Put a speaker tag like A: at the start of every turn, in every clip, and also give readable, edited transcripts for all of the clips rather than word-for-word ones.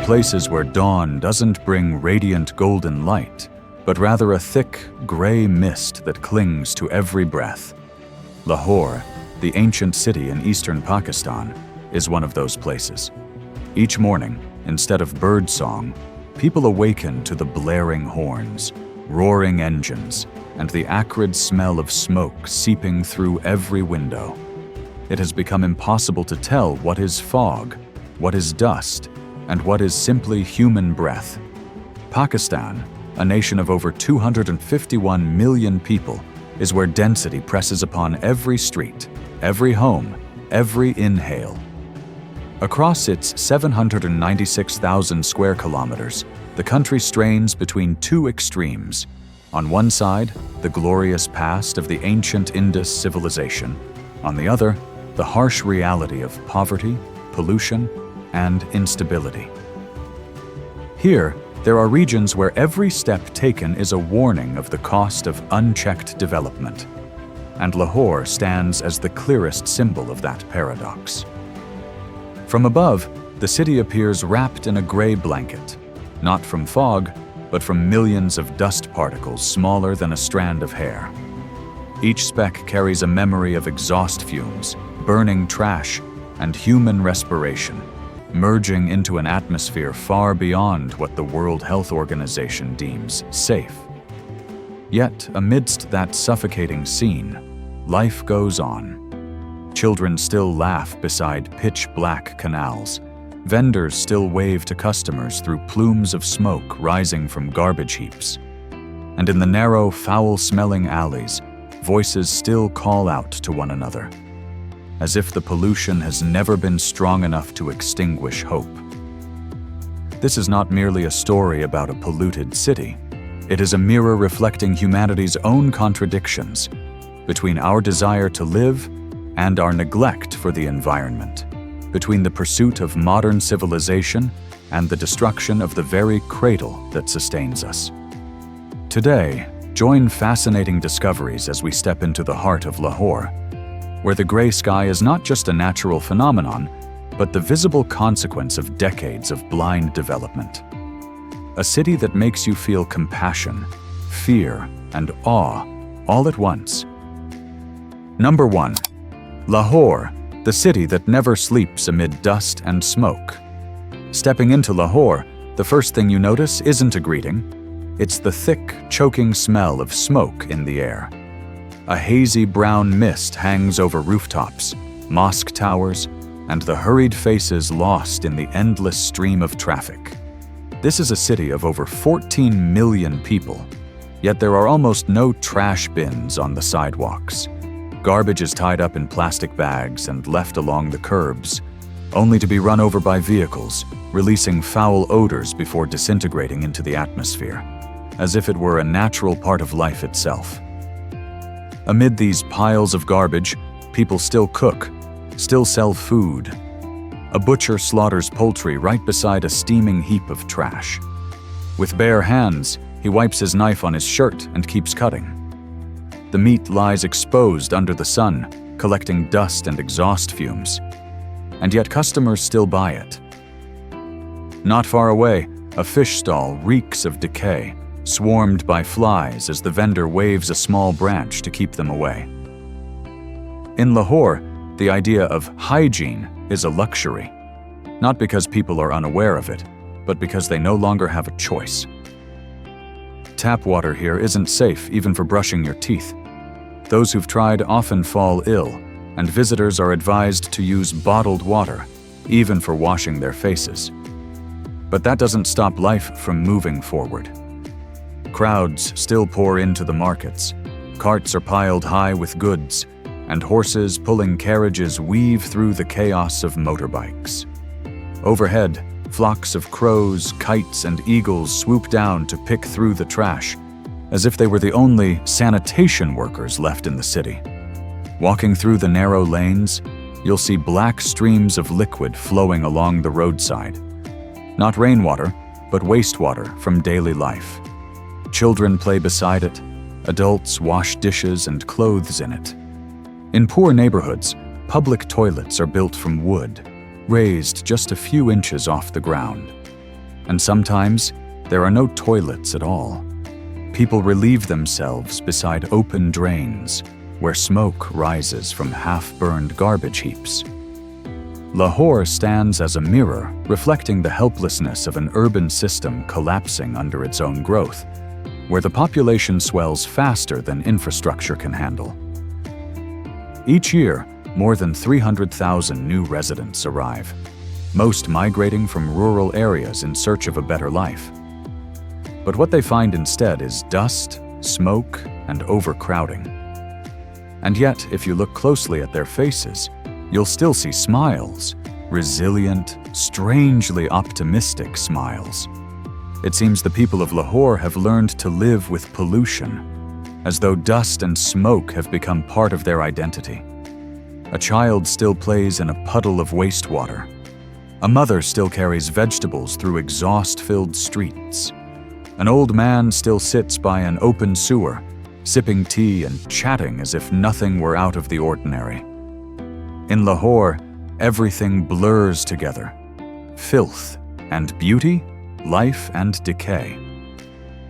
A: places where dawn doesn't bring radiant golden light, but rather a thick, gray mist that clings to every breath. Lahore, the ancient city in eastern Pakistan, is one of those places. Each morning, instead of birdsong, people awaken to the blaring horns, roaring engines, and the acrid smell of smoke seeping through every window. It has become impossible to tell what is fog, what is dust, and what is simply human breath. Pakistan, a nation of over 251 million people, is where density presses upon every street, every home, every inhale. Across its 796,000 square kilometers, the country strains between two extremes. On one side, the glorious past of the ancient Indus civilization. On the other, the harsh reality of poverty, pollution, and instability. Here, there are regions where every step taken is a warning of the cost of unchecked development. And Lahore stands as the clearest symbol of that paradox. From above, the city appears wrapped in a gray blanket, not from fog, but from millions of dust particles smaller than a strand of hair. Each speck carries a memory of exhaust fumes, burning trash, and human respiration, merging into an atmosphere far beyond what the World Health Organization deems safe. Yet, amidst that suffocating scene, life goes on. Children still laugh beside pitch-black canals. Vendors still wave to customers through plumes of smoke rising from garbage heaps. And in the narrow, foul-smelling alleys, voices still call out to one another, as if the pollution has never been strong enough to extinguish hope. This is not merely a story about a polluted city. It is a mirror reflecting humanity's own contradictions between our desire to live and our neglect for the environment, between the pursuit of modern civilization and the destruction of the very cradle that sustains us. Today, join fascinating discoveries as we step into the heart of Lahore, where the gray sky is not just a natural phenomenon, but the visible consequence of decades of blind development. A city that makes you feel compassion, fear, and awe all at once. Number 1. Lahore, the city that never sleeps amid dust and smoke. Stepping into Lahore, the first thing you notice isn't a greeting. It's the thick, choking smell of smoke in the air. A hazy brown mist hangs over rooftops, mosque towers, and the hurried faces lost in the endless stream of traffic. This is a city of over 14 million people, yet there are almost no trash bins on the sidewalks. Garbage is tied up in plastic bags and left along the curbs, only to be run over by vehicles, releasing foul odors before disintegrating into the atmosphere, as if it were a natural part of life itself. Amid these piles of garbage, people still cook, still sell food. A butcher slaughters poultry right beside a steaming heap of trash. With bare hands, he wipes his knife on his shirt and keeps cutting. The meat lies exposed under the sun, collecting dust and exhaust fumes. And yet customers still buy it. Not far away, a fish stall reeks of decay, swarmed by flies as the vendor waves a small branch to keep them away. In Lahore, the idea of hygiene is a luxury, not because people are unaware of it, but because they no longer have a choice. Tap water here isn't safe even for brushing your teeth. Those who've tried often fall ill, and visitors are advised to use bottled water, even for washing their faces. But that doesn't stop life from moving forward. Crowds still pour into the markets. Carts are piled high with goods, and horses pulling carriages weave through the chaos of motorbikes. Overhead, flocks of crows, kites, and eagles swoop down to pick through the trash, as if they were the only sanitation workers left in the city. Walking through the narrow lanes, you'll see black streams of liquid flowing along the roadside. Not rainwater, but wastewater from daily life. Children play beside it, adults wash dishes and clothes in it. In poor neighborhoods, public toilets are built from wood, raised just a few inches off the ground. And sometimes, there are no toilets at all. People relieve themselves beside open drains, where smoke rises from half-burned garbage heaps. Lahore stands as a mirror, reflecting the helplessness of an urban system collapsing under its own growth, where the population swells faster than infrastructure can handle. Each year, more than 300,000 new residents arrive, most migrating from rural areas in search of a better life. But what they find instead is dust, smoke, and overcrowding. And yet, if you look closely at their faces, you'll still see smiles, resilient, strangely optimistic smiles. It seems the people of Lahore have learned to live with pollution, as though dust and smoke have become part of their identity. A child still plays in a puddle of wastewater. A mother still carries vegetables through exhaust-filled streets. An old man still sits by an open sewer, sipping tea and chatting as if nothing were out of the ordinary. In Lahore, everything blurs together. Filth and beauty, life and decay.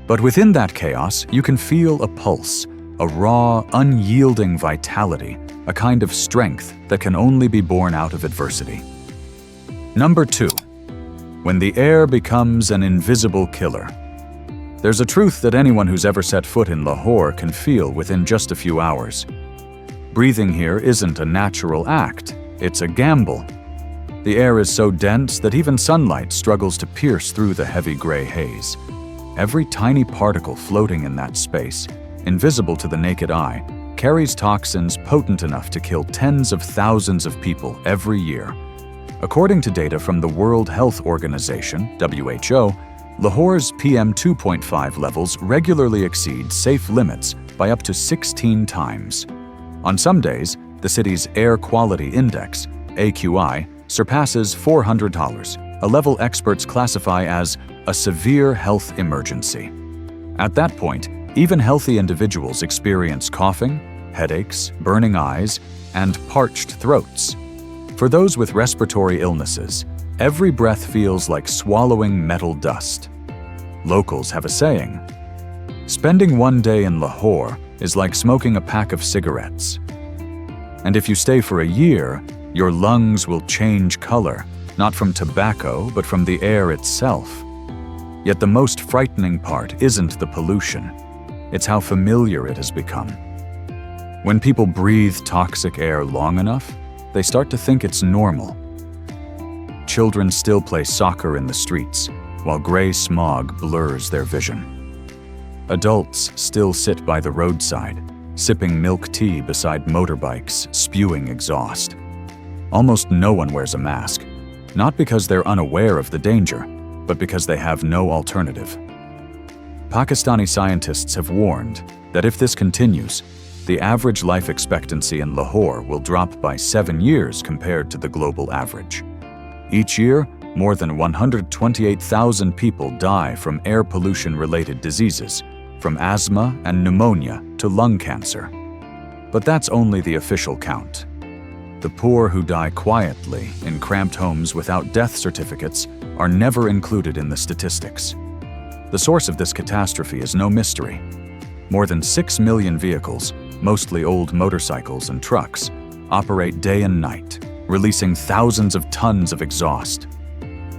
A: But within that chaos, you can feel a pulse, a raw, unyielding vitality, a kind of strength that can only be born out of adversity. Number 2. When the air becomes an invisible killer. There's a truth that anyone who's ever set foot in Lahore can feel within just a few hours. Breathing here isn't a natural act, it's a gamble. The air is so dense that even sunlight struggles to pierce through the heavy gray haze. Every tiny particle floating in that space, invisible to the naked eye, carries toxins potent enough to kill tens of thousands of people every year. According to data from the World Health Organization, WHO, Lahore's PM 2.5 levels regularly exceed safe limits by up to 16 times. On some days, the city's Air Quality Index, AQI, surpasses $400, a level experts classify as a severe health emergency. At that point, even healthy individuals experience coughing, headaches, burning eyes, and parched throats. For those with respiratory illnesses, every breath feels like swallowing metal dust. Locals have a saying: spending one day in Lahore is like smoking a pack of cigarettes. And if you stay for a year, your lungs will change color, not from tobacco, but from the air itself. Yet the most frightening part isn't the pollution, it's how familiar it has become. When people breathe toxic air long enough, they start to think it's normal. Children still play soccer in the streets, while gray smog blurs their vision. Adults still sit by the roadside, sipping milk tea beside motorbikes spewing exhaust. Almost no one wears a mask, not because they're unaware of the danger, but because they have no alternative. Pakistani scientists have warned that if this continues, the average life expectancy in Lahore will drop by 7 years compared to the global average. Each year, more than 128,000 people die from air pollution-related diseases, from asthma and pneumonia to lung cancer. But that's only the official count. The poor who die quietly in cramped homes without death certificates are never included in the statistics. The source of this catastrophe is no mystery. More than 6 million vehicles, mostly old motorcycles and trucks, operate day and night, releasing thousands of tons of exhaust.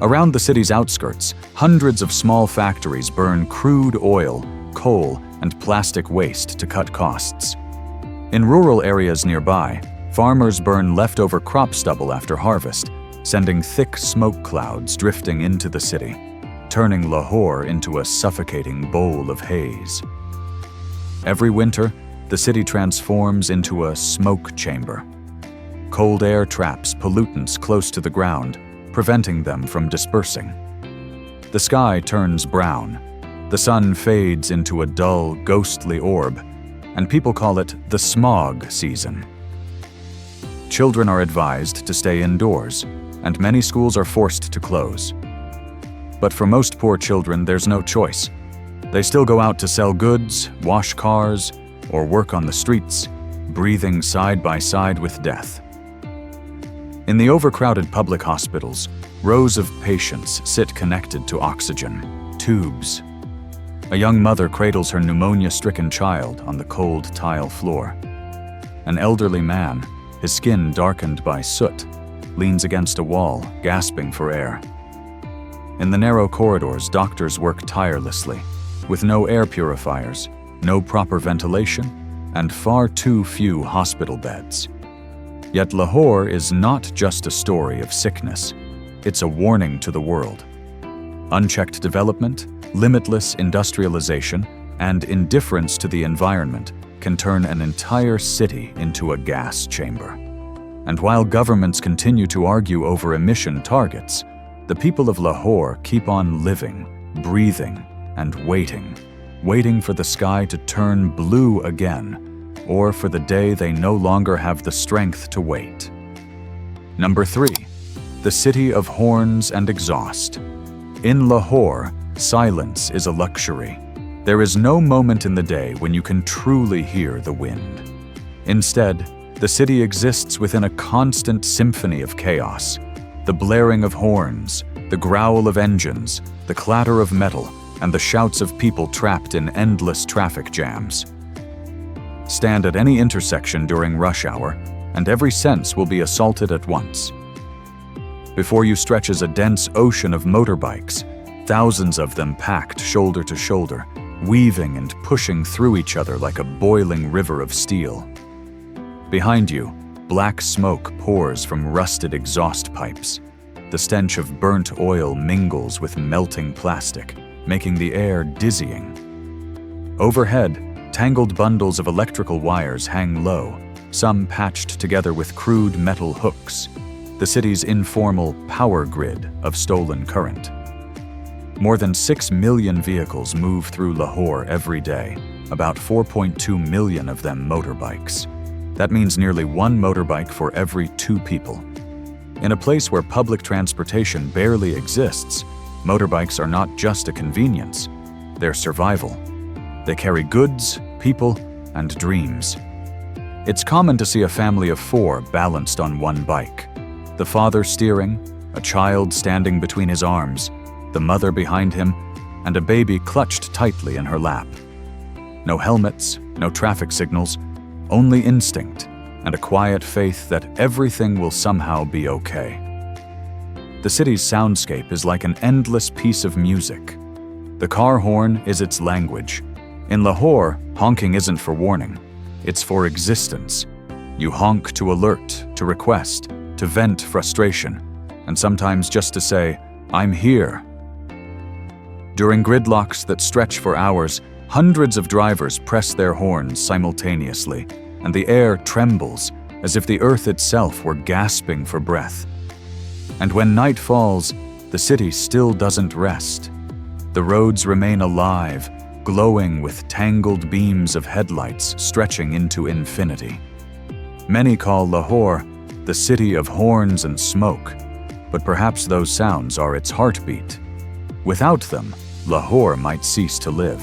A: Around the city's outskirts, hundreds of small factories burn crude oil, coal, and plastic waste to cut costs. In rural areas nearby, farmers burn leftover crop stubble after harvest, sending thick smoke clouds drifting into the city, turning Lahore into a suffocating bowl of haze. Every winter, the city transforms into a smoke chamber. Cold air traps pollutants close to the ground, preventing them from dispersing. The sky turns brown, the sun fades into a dull, ghostly orb, and people call it the smog season. Children are advised to stay indoors, and many schools are forced to close. But for most poor children, there's no choice. They still go out to sell goods, wash cars, or work on the streets, breathing side by side with death. In the overcrowded public hospitals, rows of patients sit connected to oxygen tubes. A young mother cradles her pneumonia-stricken child on the cold tile floor. An elderly man, his skin darkened by soot, leans against a wall, gasping for air. In the narrow corridors, doctors work tirelessly, with no air purifiers, no proper ventilation, and far too few hospital beds. Yet Lahore is not just a story of sickness, it's a warning to the world. Unchecked development, limitless industrialization, and indifference to the environment can turn an entire city into a gas chamber. And while governments continue to argue over emission targets, the people of Lahore keep on living, breathing, and waiting for the sky to turn blue again, or for the day they no longer have the strength to wait. Number 3. The city of horns and exhaust. In Lahore, silence is a luxury. There is no moment in the day when you can truly hear the wind. Instead, the city exists within a constant symphony of chaos. The blaring of horns, the growl of engines, the clatter of metal, and the shouts of people trapped in endless traffic jams. Stand at any intersection during rush hour, and every sense will be assaulted at once. Before you stretches a dense ocean of motorbikes, thousands of them packed shoulder to shoulder, weaving and pushing through each other like a boiling river of steel. Behind you, black smoke pours from rusted exhaust pipes. The stench of burnt oil mingles with melting plastic, making the air dizzying. Overhead, tangled bundles of electrical wires hang low, some patched together with crude metal hooks, the city's informal power grid of stolen current. More than 6 million vehicles move through Lahore every day, about 4.2 million of them motorbikes. That means nearly 1 motorbike for every 2 people. In a place where public transportation barely exists, motorbikes are not just a convenience, they're survival. They carry goods, people, and dreams. It's common to see a family of 4 balanced on one bike. The father steering, a child standing between his arms, the mother behind him, and a baby clutched tightly in her lap. No helmets, no traffic signals, only instinct and a quiet faith that everything will somehow be okay. The city's soundscape is like an endless piece of music. The car horn is its language. In Lahore, honking isn't for warning, it's for existence. You honk to alert, to request, to vent frustration, and sometimes just to say, "I'm here." During gridlocks that stretch for hours, hundreds of drivers press their horns simultaneously, and the air trembles as if the earth itself were gasping for breath. And when night falls, the city still doesn't rest. The roads remain alive, glowing with tangled beams of headlights stretching into infinity. Many call Lahore the city of horns and smoke, but perhaps those sounds are its heartbeat. Without them, Lahore might cease to live.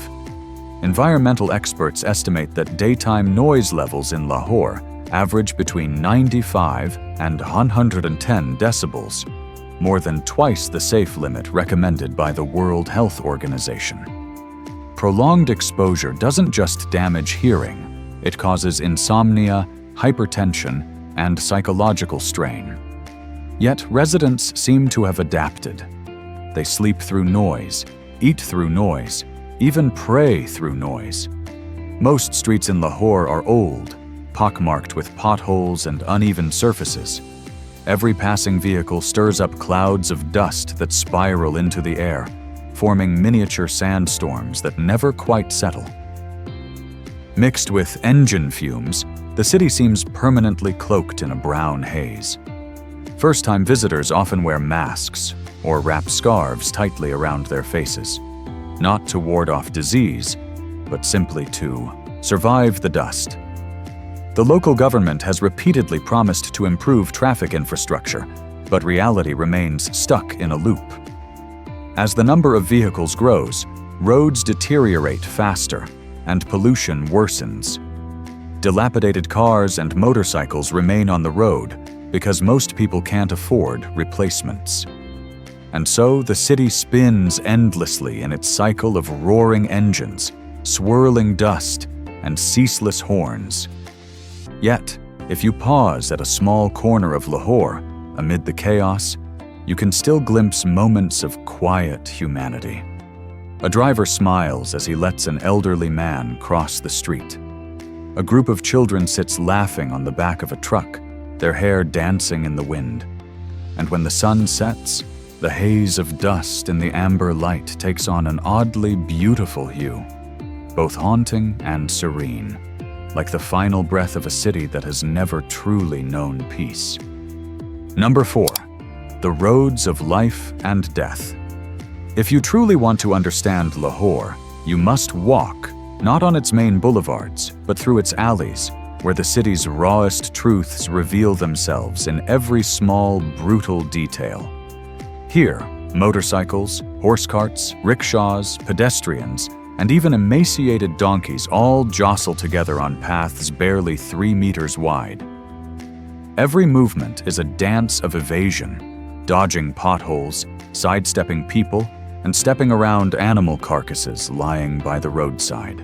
A: Environmental experts estimate that daytime noise levels in Lahore average between 95 and 110 decibels, more than twice the safe limit recommended by the World Health Organization. Prolonged exposure doesn't just damage hearing, it causes insomnia, hypertension, and psychological strain. Yet residents seem to have adapted. They sleep through noise, eat through noise, even pray through noise. Most streets in Lahore are old, pockmarked with potholes and uneven surfaces. Every passing vehicle stirs up clouds of dust that spiral into the air, forming miniature sandstorms that never quite settle. Mixed with engine fumes, the city seems permanently cloaked in a brown haze. First-time visitors often wear masks or wrap scarves tightly around their faces, not to ward off disease, but simply to survive the dust. The local government has repeatedly promised to improve traffic infrastructure, but reality remains stuck in a loop. As the number of vehicles grows, roads deteriorate faster and pollution worsens. Dilapidated cars and motorcycles remain on the road, because most people can't afford replacements. And so the city spins endlessly in its cycle of roaring engines, swirling dust, and ceaseless horns. Yet, if you pause at a small corner of Lahore, amid the chaos, you can still glimpse moments of quiet humanity. A driver smiles as he lets an elderly man cross the street. A group of children sits laughing on the back of a truck, their hair dancing in the wind. And when the sun sets, the haze of dust in the amber light takes on an oddly beautiful hue, both haunting and serene, like the final breath of a city that has never truly known peace. Number 4. The roads of life and death. If you truly want to understand Lahore, you must walk, not on its main boulevards, but through its alleys, where the city's rawest truths reveal themselves in every small, brutal detail. Here, motorcycles, horse carts, rickshaws, pedestrians, and even emaciated donkeys all jostle together on paths barely 3 meters wide. Every movement is a dance of evasion, dodging potholes, sidestepping people, and stepping around animal carcasses lying by the roadside.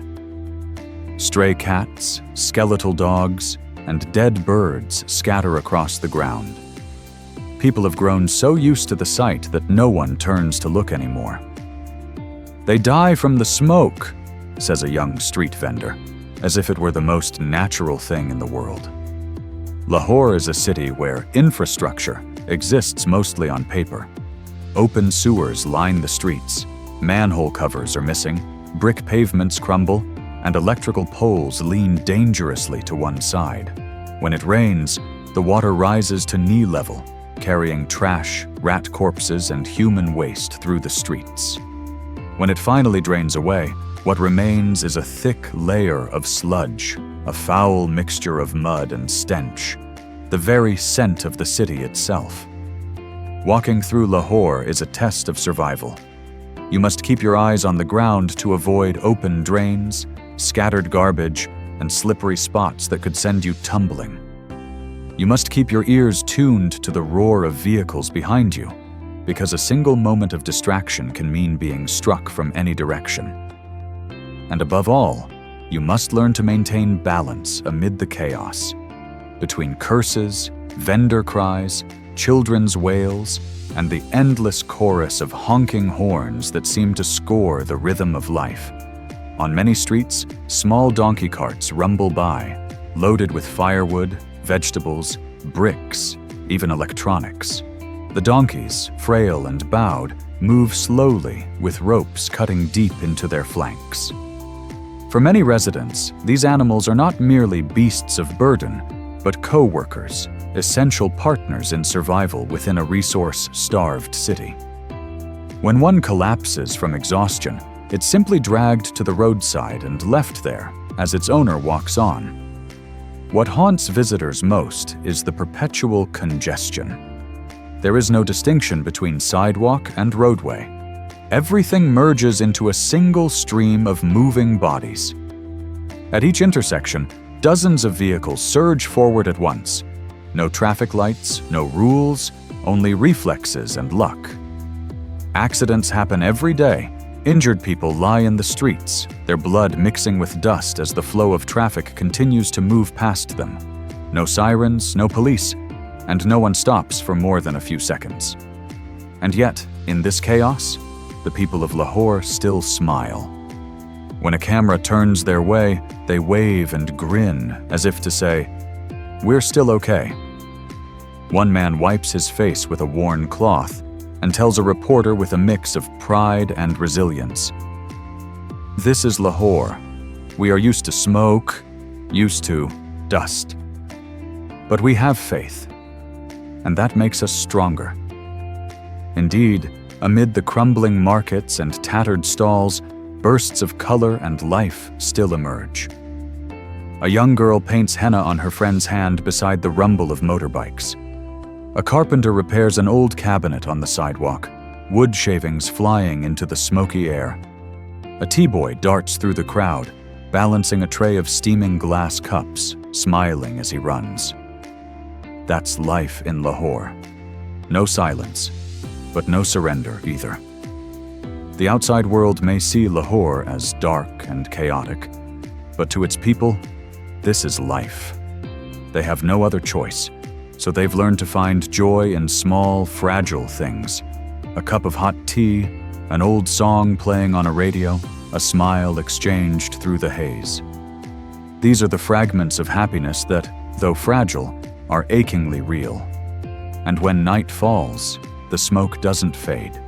A: Stray cats, skeletal dogs, and dead birds scatter across the ground. People have grown so used to the sight that no one turns to look anymore. "They die from the smoke," says a young street vendor, as if it were the most natural thing in the world. Lahore is a city where infrastructure exists mostly on paper. Open sewers line the streets, manhole covers are missing, brick pavements crumble, and electrical poles lean dangerously to one side. When it rains, the water rises to knee level, carrying trash, rat corpses, and human waste through the streets. When it finally drains away, what remains is a thick layer of sludge, a foul mixture of mud and stench, the very scent of the city itself. Walking through Lahore is a test of survival. You must keep your eyes on the ground to avoid open drains, scattered garbage, and slippery spots that could send you tumbling. You must keep your ears tuned to the roar of vehicles behind you, because a single moment of distraction can mean being struck from any direction. And above all, you must learn to maintain balance amid the chaos. Between curses, vendor cries, children's wails, and the endless chorus of honking horns that seem to score the rhythm of life. On many streets, small donkey carts rumble by, loaded with firewood, vegetables, bricks, even electronics. The donkeys, frail and bowed, move slowly, with ropes cutting deep into their flanks. For many residents, these animals are not merely beasts of burden, but co-workers, essential partners in survival within a resource-starved city. When one collapses from exhaustion, it's simply dragged to the roadside and left there as its owner walks on. What haunts visitors most is the perpetual congestion. There is no distinction between sidewalk and roadway. Everything merges into a single stream of moving bodies. At each intersection, dozens of vehicles surge forward at once. No traffic lights, no rules, only reflexes and luck. Accidents happen every day. Injured people lie in the streets, their blood mixing with dust as the flow of traffic continues to move past them. No sirens, no police, and no one stops for more than a few seconds. And yet, in this chaos, the people of Lahore still smile. When a camera turns their way, they wave and grin as if to say, "We're still okay." One man wipes his face with a worn cloth and tells a reporter with a mix of pride and resilience, "This is Lahore. We are used to smoke, used to dust. But we have faith, and that makes us stronger." Indeed, amid the crumbling markets and tattered stalls, bursts of color and life still emerge. A young girl paints henna on her friend's hand beside the rumble of motorbikes. A carpenter repairs an old cabinet on the sidewalk, wood shavings flying into the smoky air. A tea-boy darts through the crowd, balancing a tray of steaming glass cups, smiling as he runs. That's life in Lahore. No silence, but no surrender either. The outside world may see Lahore as dark and chaotic, but to its people, this is life. They have no other choice, so they've learned to find joy in small, fragile things. A cup of hot tea, an old song playing on a radio, a smile exchanged through the haze. These are the fragments of happiness that, though fragile, are achingly real. And when night falls, the smoke doesn't fade.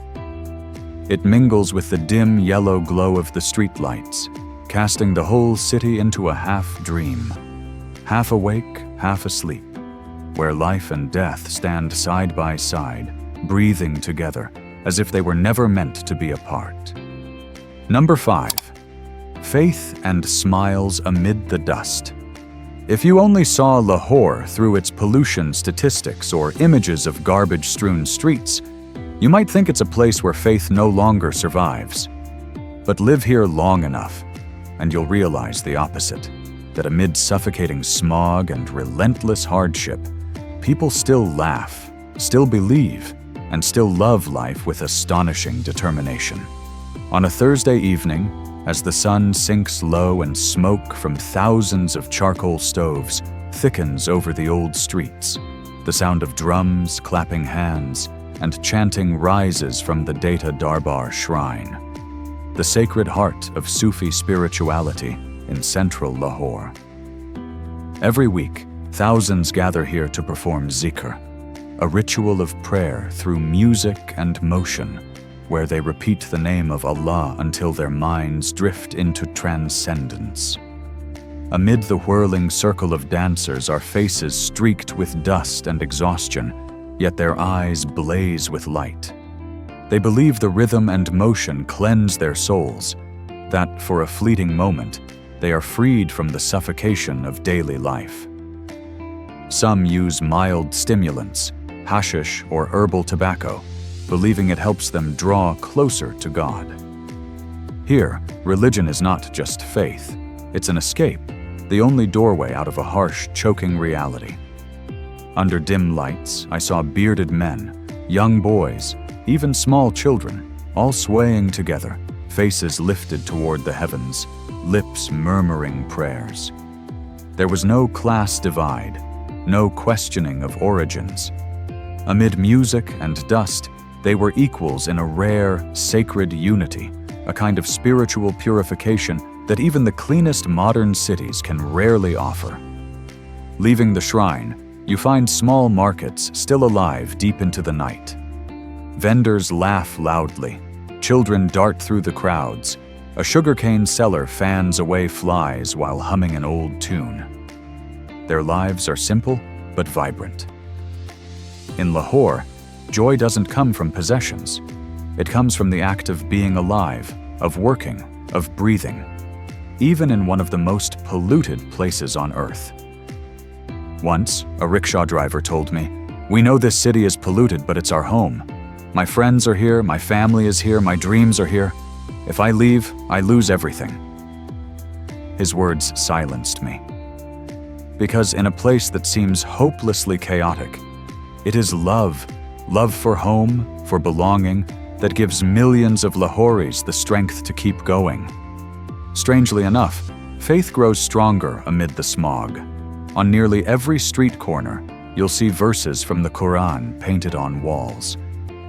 A: It mingles with the dim yellow glow of the streetlights, casting the whole city into a half-dream, half awake, half asleep, where life and death stand side by side, breathing together, as if they were never meant to be apart. Number 5. Faith and smiles amid the dust. If you only saw Lahore through its pollution statistics or images of garbage-strewn streets, you might think it's a place where faith no longer survives. But live here long enough, and you'll realize the opposite, that amid suffocating smog and relentless hardship, people still laugh, still believe, and still love life with astonishing determination. On a Thursday evening, as the sun sinks low and smoke from thousands of charcoal stoves thickens over the old streets, the sound of drums, clapping hands, and chanting rises from the Data Darbar shrine, the sacred heart of Sufi spirituality in central Lahore. Every week, thousands gather here to perform zikr, a ritual of prayer through music and motion, where they repeat the name of Allah until their minds drift into transcendence. Amid the whirling circle of dancers are faces streaked with dust and exhaustion, yet their eyes blaze with light. They believe the rhythm and motion cleanse their souls, that for a fleeting moment, they are freed from the suffocation of daily life. Some use mild stimulants, hashish or herbal tobacco, believing it helps them draw closer to God. Here, religion is not just faith, it's an escape, the only doorway out of a harsh, choking reality. Under dim lights, I saw bearded men, young boys, even small children, all swaying together, faces lifted toward the heavens, lips murmuring prayers. There was no class divide, no questioning of origins. Amid music and dust, they were equals in a rare, sacred unity, a kind of spiritual purification that even the cleanest modern cities can rarely offer. Leaving the shrine, you find small markets still alive deep into the night. Vendors laugh loudly, children dart through the crowds, a sugarcane seller fans away flies while humming an old tune. Their lives are simple but vibrant. In Lahore, joy doesn't come from possessions. It comes from the act of being alive, of working, of breathing, even in one of the most polluted places on earth. Once, a rickshaw driver told me, "We know this city is polluted, but it's our home. My friends are here, my family is here, my dreams are here. If I leave, I lose everything." His words silenced me. Because in a place that seems hopelessly chaotic, it is love for home, for belonging, that gives millions of Lahoris the strength to keep going. Strangely enough, faith grows stronger amid the smog. On nearly every street corner, you'll see verses from the Quran painted on walls.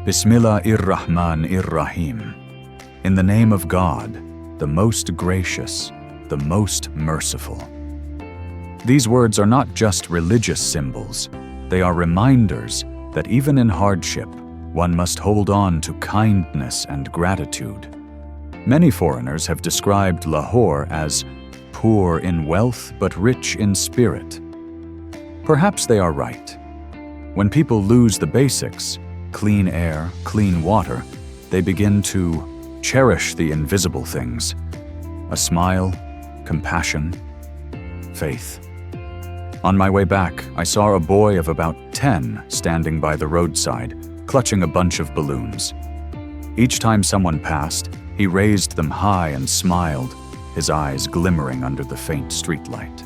A: Bismillahir-Rahmanir-Rahim. In the name of God, the most gracious, the most merciful. These words are not just religious symbols, they are reminders that even in hardship, one must hold on to kindness and gratitude. Many foreigners have described Lahore as poor in wealth but rich in spirit. Perhaps they are right. When people lose the basics, clean air, clean water, they begin to cherish the invisible things. A smile, compassion, faith. On my way back, I saw a boy of about 10 standing by the roadside, clutching a bunch of balloons. Each time someone passed, he raised them high and smiled, his eyes glimmering under the faint streetlight.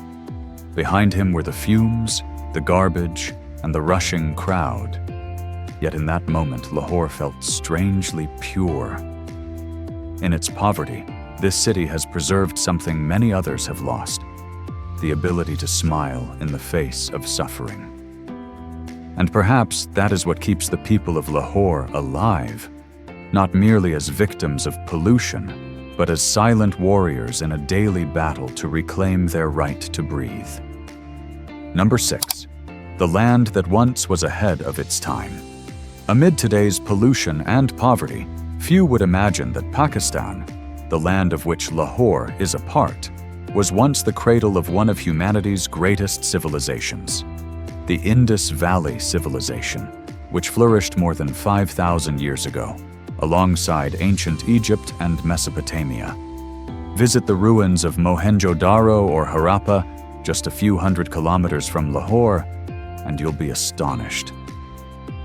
A: Behind him were the fumes, the garbage, and the rushing crowd. Yet in that moment, Lahore felt strangely pure. In its poverty, this city has preserved something many others have lost: the ability to smile in the face of suffering. And perhaps that is what keeps the people of Lahore alive, not merely as victims of pollution, but as silent warriors in a daily battle to reclaim their right to breathe. Number 6. The land that once was ahead of its time. Amid today's pollution and poverty, few would imagine that Pakistan, the land of which Lahore is a part, was once the cradle of one of humanity's greatest civilizations, the Indus Valley civilization, which flourished more than 5,000 years ago, alongside ancient Egypt and Mesopotamia. Visit the ruins of Mohenjo-Daro or Harappa, just a few hundred kilometers from Lahore, and you'll be astonished.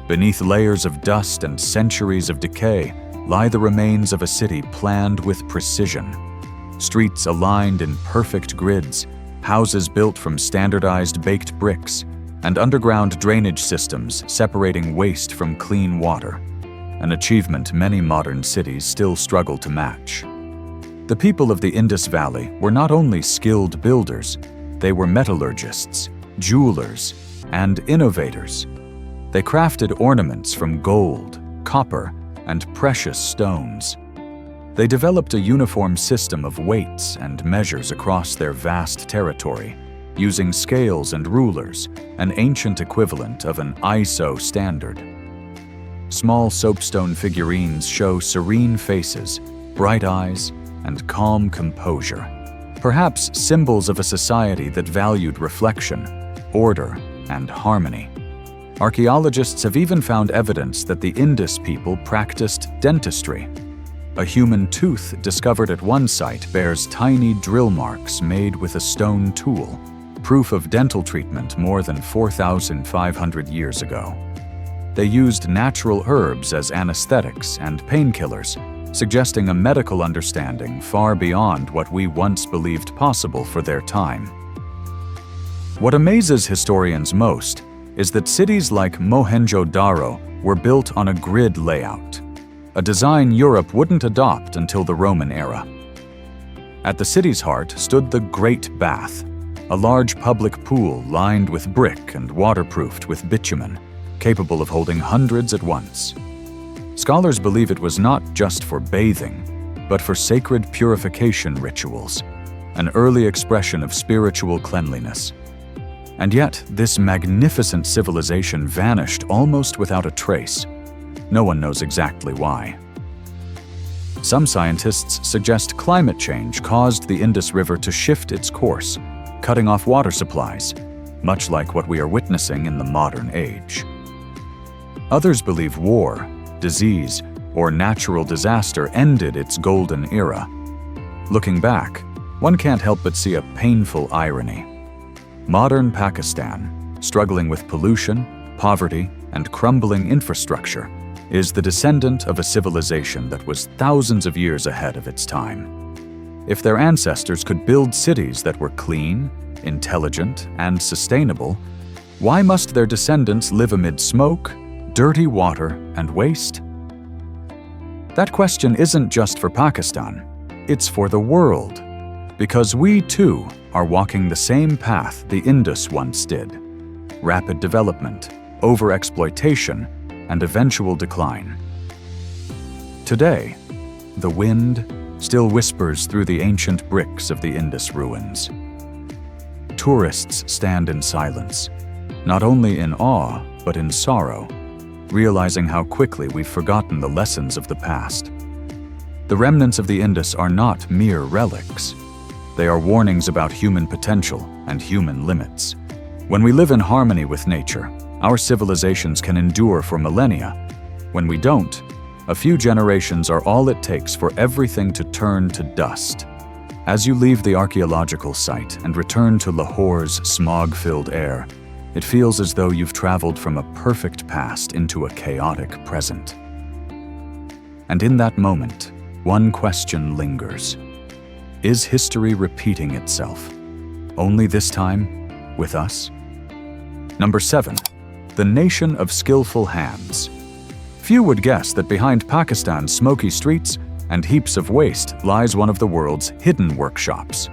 A: Beneath layers of dust and centuries of decay lie the remains of a city planned with precision. Streets aligned in perfect grids, houses built from standardized baked bricks, and underground drainage systems separating waste from clean water, an achievement many modern cities still struggle to match. The people of the Indus Valley were not only skilled builders, they were metallurgists, jewelers, and innovators. They crafted ornaments from gold, copper, and precious stones. They developed a uniform system of weights and measures across their vast territory, using scales and rulers, an ancient equivalent of an ISO standard. Small soapstone figurines show serene faces, bright eyes, and calm composure, perhaps symbols of a society that valued reflection, order, and harmony. Archaeologists have even found evidence that the Indus people practiced dentistry. A human tooth discovered at one site bears tiny drill marks made with a stone tool, proof of dental treatment more than 4,500 years ago. They used natural herbs as anesthetics and painkillers, suggesting a medical understanding far beyond what we once believed possible for their time. What amazes historians most is that cities like Mohenjo-Daro were built on a grid layout, a design Europe wouldn't adopt until the Roman era. At the city's heart stood the Great Bath, a large public pool lined with brick and waterproofed with bitumen, capable of holding hundreds at once. Scholars believe it was not just for bathing, but for sacred purification rituals, an early expression of spiritual cleanliness. And yet, this magnificent civilization vanished almost without a trace. No one knows exactly why. Some scientists suggest climate change caused the Indus River to shift its course, cutting off water supplies, much like what we are witnessing in the modern age. Others believe war, disease, or natural disaster ended its golden era. Looking back, one can't help but see a painful irony. Modern Pakistan, struggling with pollution, poverty, and crumbling infrastructure, is the descendant of a civilization that was thousands of years ahead of its time. If their ancestors could build cities that were clean, intelligent, and sustainable, why must their descendants live amid smoke, dirty water, and waste? That question isn't just for Pakistan, it's for the world, because we too are walking the same path the Indus once did: rapid development, overexploitation, and eventual decline. Today, the wind still whispers through the ancient bricks of the Indus ruins. Tourists stand in silence, not only in awe, but in sorrow, realizing how quickly we've forgotten the lessons of the past. The remnants of the Indus are not mere relics. They are warnings about human potential and human limits. When we live in harmony with nature, our civilizations can endure for millennia. When we don't, a few generations are all it takes for everything to turn to dust. As you leave the archaeological site and return to Lahore's smog-filled air, it feels as though you've traveled from a perfect past into a chaotic present. And in that moment, one question lingers. Is history repeating itself? Only this time, with us? Number 7. the nation of skillful hands. Few would guess that behind Pakistan's smoky streets and heaps of waste lies one of the world's hidden workshops.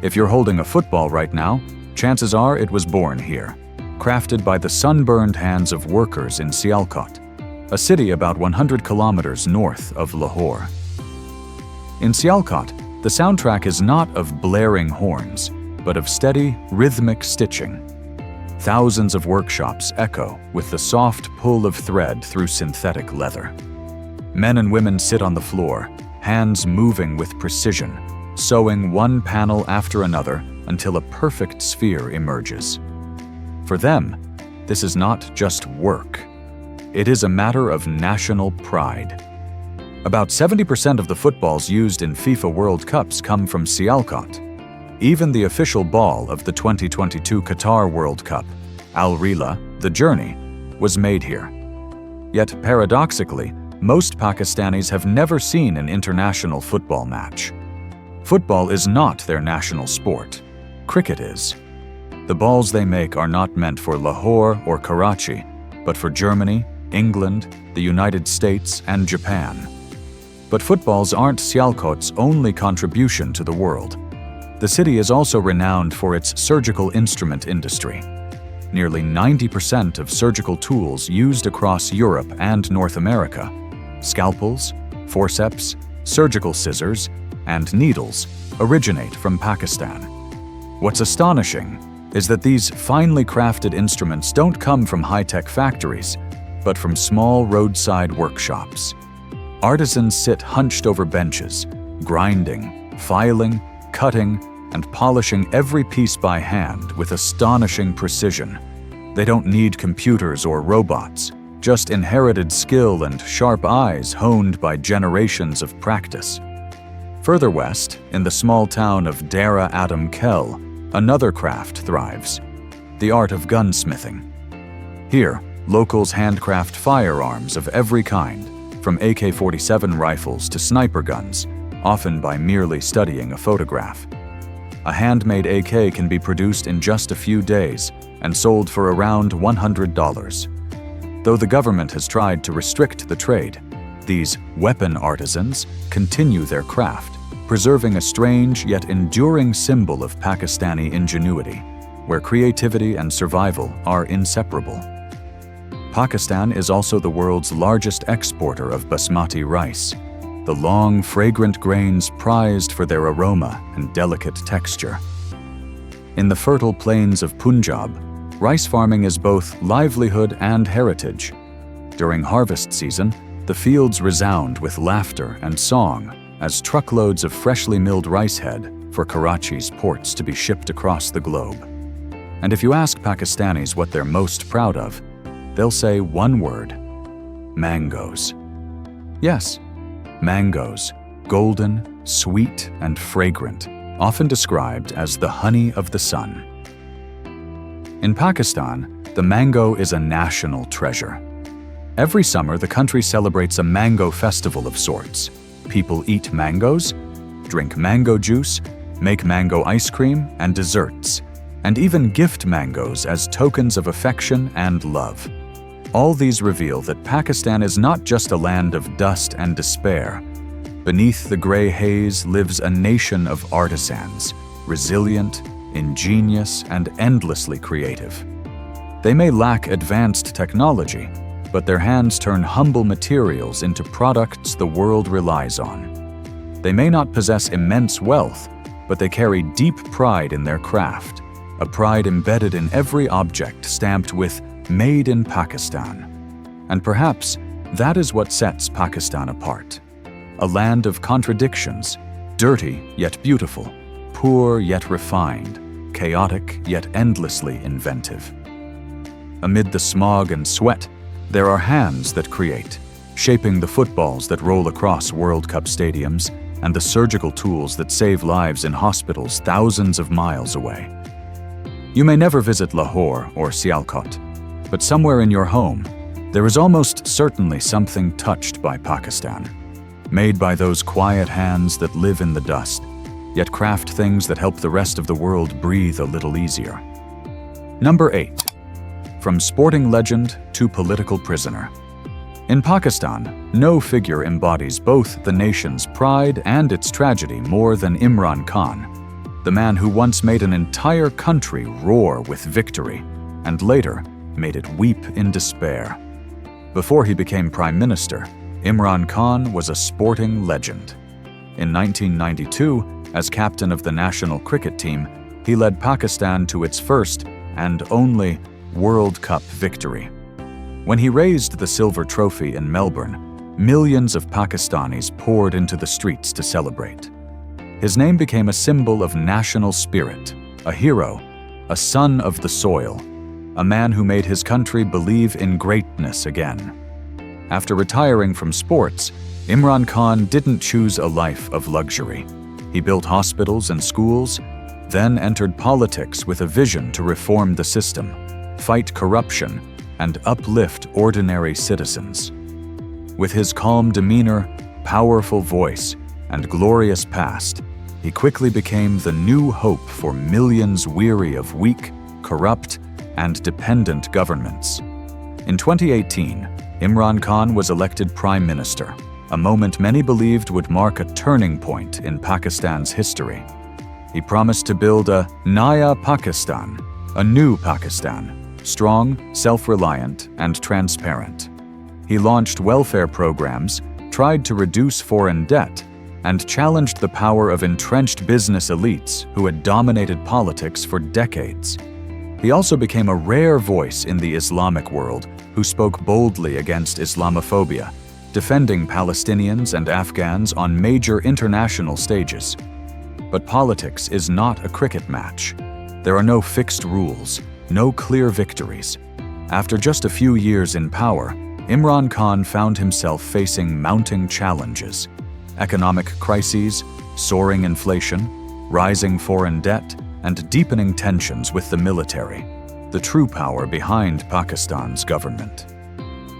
A: If you're holding a football right now, chances are it was born here, crafted by the sunburned hands of workers in Sialkot, a city about 100 kilometers north of Lahore. In Sialkot, the soundtrack is not of blaring horns, but of steady, rhythmic stitching. Thousands of workshops echo with the soft pull of thread through synthetic leather. Men and women sit on the floor, hands moving with precision, sewing one panel after another until a perfect sphere emerges. For them, this is not just work. It is a matter of national pride. About 70% of the footballs used in FIFA World Cups come from Sialkot. Even the official ball of the 2022 Qatar World Cup, Al Rila, the Journey, was made here. Yet, paradoxically, most Pakistanis have never seen an international football match. Football is not their national sport. Cricket is. The balls they make are not meant for Lahore or Karachi, but for Germany, England, the United States, and Japan. But footballs aren't Sialkot's only contribution to the world. The city is also renowned for its surgical instrument industry. Nearly 90% of surgical tools used across Europe and North America, scalpels, forceps, surgical scissors, and needles, originate from Pakistan. What's astonishing is that these finely crafted instruments don't come from high-tech factories, but from small roadside workshops. Artisans sit hunched over benches, grinding, filing, cutting, and polishing every piece by hand with astonishing precision. They don't need computers or robots, just inherited skill and sharp eyes honed by generations of practice. Further west, in the small town of Dera Adam Kel, another craft thrives: the art of gunsmithing. Here, locals handcraft firearms of every kind, from AK-47 rifles to sniper guns, often by merely studying a photograph. A handmade AK can be produced in just a few days and sold for around $100. Though the government has tried to restrict the trade, these weapon artisans continue their craft, preserving a strange yet enduring symbol of Pakistani ingenuity, where creativity and survival are inseparable. Pakistan is also the world's largest exporter of basmati rice, the long, fragrant grains prized for their aroma and delicate texture. In the fertile plains of Punjab, rice farming is both livelihood and heritage. During harvest season, the fields resound with laughter and song as truckloads of freshly milled rice head for Karachi's ports to be shipped across the globe. And if you ask Pakistanis what they're most proud of, they'll say one word: mangoes. Yes, mangoes, golden, sweet, and fragrant, often described as the honey of the sun. In Pakistan, the mango is a national treasure. Every summer, the country celebrates a mango festival of sorts. People eat mangoes, drink mango juice, make mango ice cream and desserts, and even gift mangoes as tokens of affection and love. All these reveal that Pakistan is not just a land of dust and despair. Beneath the gray haze lives a nation of artisans, resilient, ingenious, and endlessly creative. They may lack advanced technology, but their hands turn humble materials into products the world relies on. They may not possess immense wealth, but they carry deep pride in their craft, a pride embedded in every object stamped with "Made in Pakistan." And perhaps that is what sets Pakistan apart. A land of contradictions, dirty yet beautiful, poor yet refined, chaotic yet endlessly inventive. Amid the smog and sweat, there are hands that create, shaping the footballs that roll across World Cup stadiums and the surgical tools that save lives in hospitals thousands of miles away. You may never visit Lahore or Sialkot, but somewhere in your home, there is almost certainly something touched by Pakistan, made by those quiet hands that live in the dust, yet craft things that help the rest of the world breathe a little easier. Number 8. from sporting legend to political prisoner. In Pakistan, no figure embodies both the nation's pride and its tragedy more than Imran Khan, the man who once made an entire country roar with victory and later made it weep in despair. Before he became Prime Minister, Imran Khan was a sporting legend. In 1992, as captain of the national cricket team, he led Pakistan to its first and only World Cup victory. When he raised the silver trophy in Melbourne, millions of Pakistanis poured into the streets to celebrate. His name became a symbol of national spirit, a hero, a son of the soil, a man who made his country believe in greatness again. After retiring from sports, Imran Khan didn't choose a life of luxury. He built hospitals and schools, then entered politics with a vision to reform the system, fight corruption, and uplift ordinary citizens. With his calm demeanor, powerful voice, and glorious past, he quickly became the new hope for millions weary of weak, corrupt, and dependent governments. In 2018, Imran Khan was elected Prime Minister, a moment many believed would mark a turning point in Pakistan's history. He promised to build a Naya Pakistan, a new Pakistan, strong, self-reliant, and transparent. He launched welfare programs, tried to reduce foreign debt, and challenged the power of entrenched business elites who had dominated politics for decades. He also became a rare voice in the Islamic world who spoke boldly against Islamophobia, defending Palestinians and Afghans on major international stages. But politics is not a cricket match. There are no fixed rules, no clear victories. After just a few years in power, Imran Khan found himself facing mounting challenges: economic crises, soaring inflation, rising foreign debt, and deepening tensions with the military, the true power behind Pakistan's government.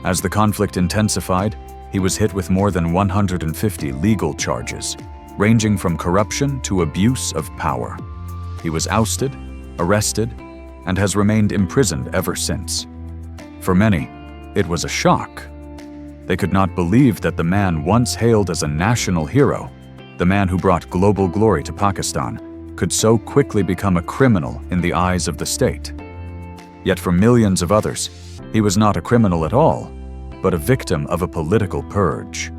A: As the conflict intensified, he was hit with more than 150 legal charges, ranging from corruption to abuse of power. He was ousted, arrested, and has remained imprisoned ever since. For many, it was a shock. They could not believe that the man once hailed as a national hero, the man who brought global glory to Pakistan, could so quickly become a criminal in the eyes of the state. Yet for millions of others, he was not a criminal at all, but a victim of a political purge.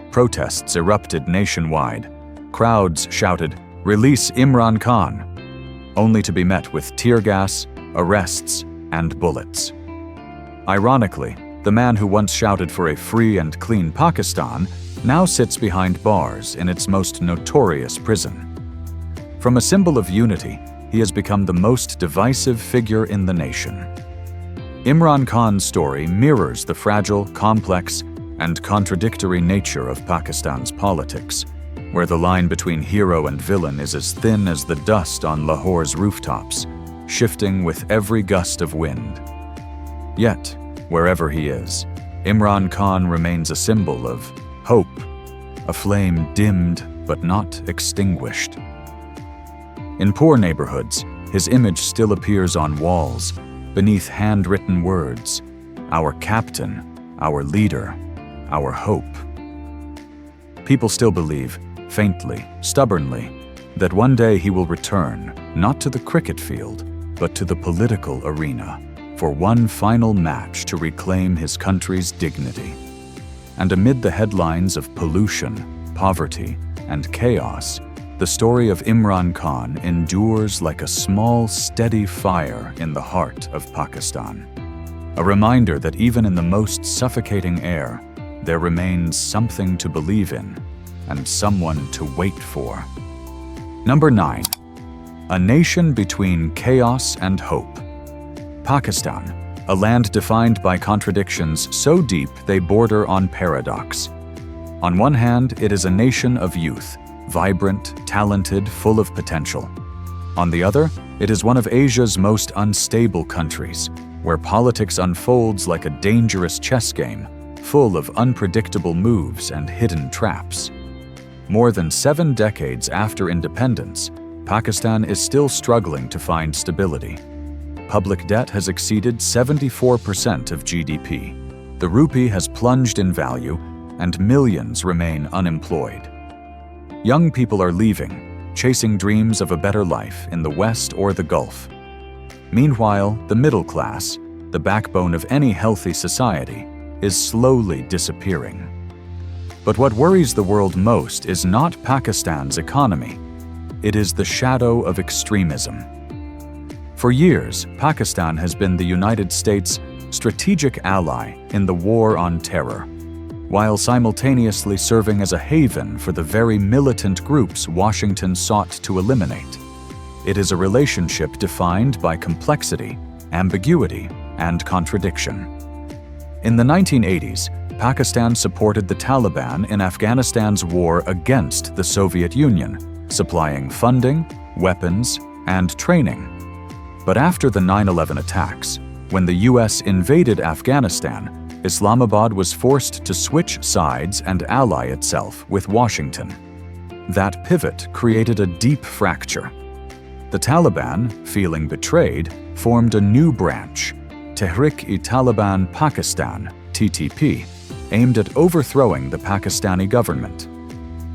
A: Protests erupted nationwide. Crowds shouted, "Release Imran Khan," only to be met with tear gas, arrests, and bullets. Ironically, the man who once shouted for a free and clean Pakistan now sits behind bars in its most notorious prison. From a symbol of unity, he has become the most divisive figure in the nation. Imran Khan's story mirrors the fragile, complex, and contradictory nature of Pakistan's politics, where the line between hero and villain is as thin as the dust on Lahore's rooftops, shifting with every gust of wind. Yet, wherever he is, Imran Khan remains a symbol of hope, a flame dimmed but not extinguished. In poor neighborhoods, his image still appears on walls, beneath handwritten words: our captain, our leader, our hope. People still believe, faintly, stubbornly, that one day he will return, not to the cricket field, but to the political arena, for one final match to reclaim his country's dignity. And amid the headlines of pollution, poverty, and chaos, the story of Imran Khan endures like a small, steady fire in the heart of Pakistan. A reminder that even in the most suffocating air, there remains something to believe in and someone to wait for. Number 9. A nation between chaos and hope. Pakistan, a land defined by contradictions so deep they border on paradox. On one hand, it is a nation of youth, vibrant, talented, full of potential. On the other, it is one of Asia's most unstable countries, where politics unfolds like a dangerous chess game, full of unpredictable moves and hidden traps. More than 7 decades after independence, Pakistan is still struggling to find stability. public debt has exceeded 74% of GDP. The rupee has plunged in value, and millions remain unemployed. Young people are leaving, chasing dreams of a better life in the West or the Gulf. Meanwhile, the middle class, the backbone of any healthy society, is slowly disappearing. But what worries the world most is not Pakistan's economy. It is the shadow of extremism. For years, Pakistan has been the United States' strategic ally in the war on terror, while simultaneously serving as a haven for the very militant groups Washington sought to eliminate. It is a relationship defined by complexity, ambiguity, and contradiction. In the 1980s, Pakistan supported the Taliban in Afghanistan's war against the Soviet Union, supplying funding, weapons, and training. But after the 9/11 attacks, when the US invaded Afghanistan, Islamabad was forced to switch sides and ally itself with Washington. That pivot created a deep fracture. The Taliban, feeling betrayed, formed a new branch, Tehrik-e-Taliban Pakistan, TTP, aimed at overthrowing the Pakistani government.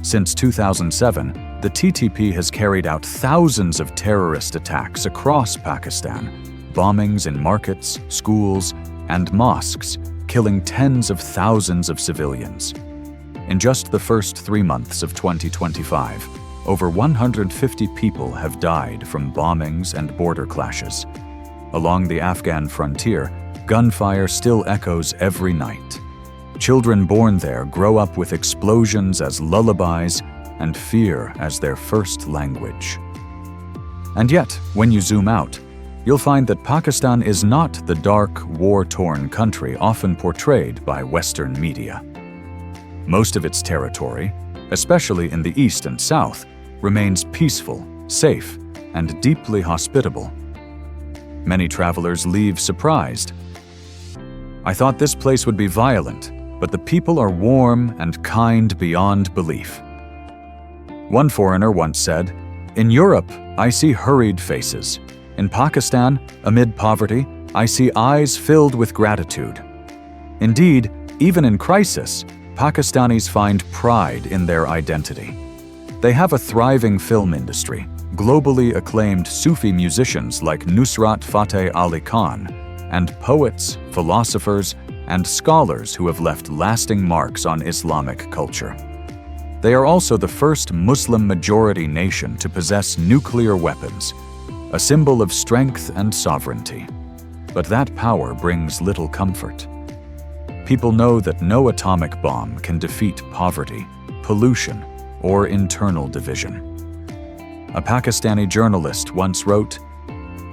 A: Since 2007, the TTP has carried out thousands of terrorist attacks across Pakistan, bombings in markets, schools, and mosques, killing tens of thousands of civilians. In just the first 3 months of 2025, over 150 people have died from bombings and border clashes. Along the Afghan frontier, gunfire still echoes every night. Children born there grow up with explosions as lullabies and fear as their first language. And yet, when you zoom out, you'll find that Pakistan is not the dark, war-torn country often portrayed by Western media. Most of its territory, especially in the east and south, remains peaceful, safe, and deeply hospitable. Many travelers leave surprised. "I thought this place would be violent, but the people are warm and kind beyond belief." One foreigner once said, "In Europe, I see hurried faces. In Pakistan, amid poverty, I see eyes filled with gratitude." Indeed, even in crisis, Pakistanis find pride in their identity. They have a thriving film industry, globally acclaimed Sufi musicians like Nusrat Fateh Ali Khan, and poets, philosophers, and scholars who have left lasting marks on Islamic culture. They are also the first Muslim-majority nation to possess nuclear weapons, a symbol of strength and sovereignty. But that power brings little comfort. People know that no atomic bomb can defeat poverty, pollution, or internal division. A Pakistani journalist once wrote,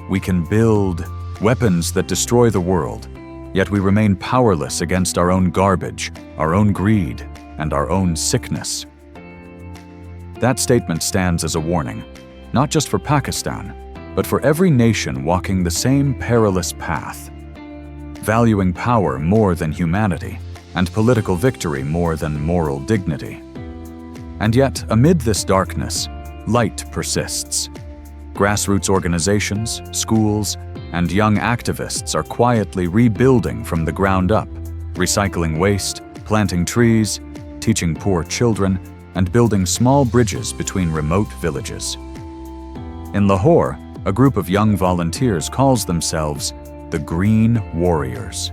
A: "We can build weapons that destroy the world, yet we remain powerless against our own garbage, our own greed, and our own sickness." That statement stands as a warning, not just for Pakistan, but for every nation walking the same perilous path, valuing power more than humanity, and political victory more than moral dignity. And yet, amid this darkness, light persists. Grassroots organizations, schools, and young activists are quietly rebuilding from the ground up, recycling waste, planting trees, teaching poor children, and building small bridges between remote villages. In Lahore, a group of young volunteers calls themselves the Green Warriors.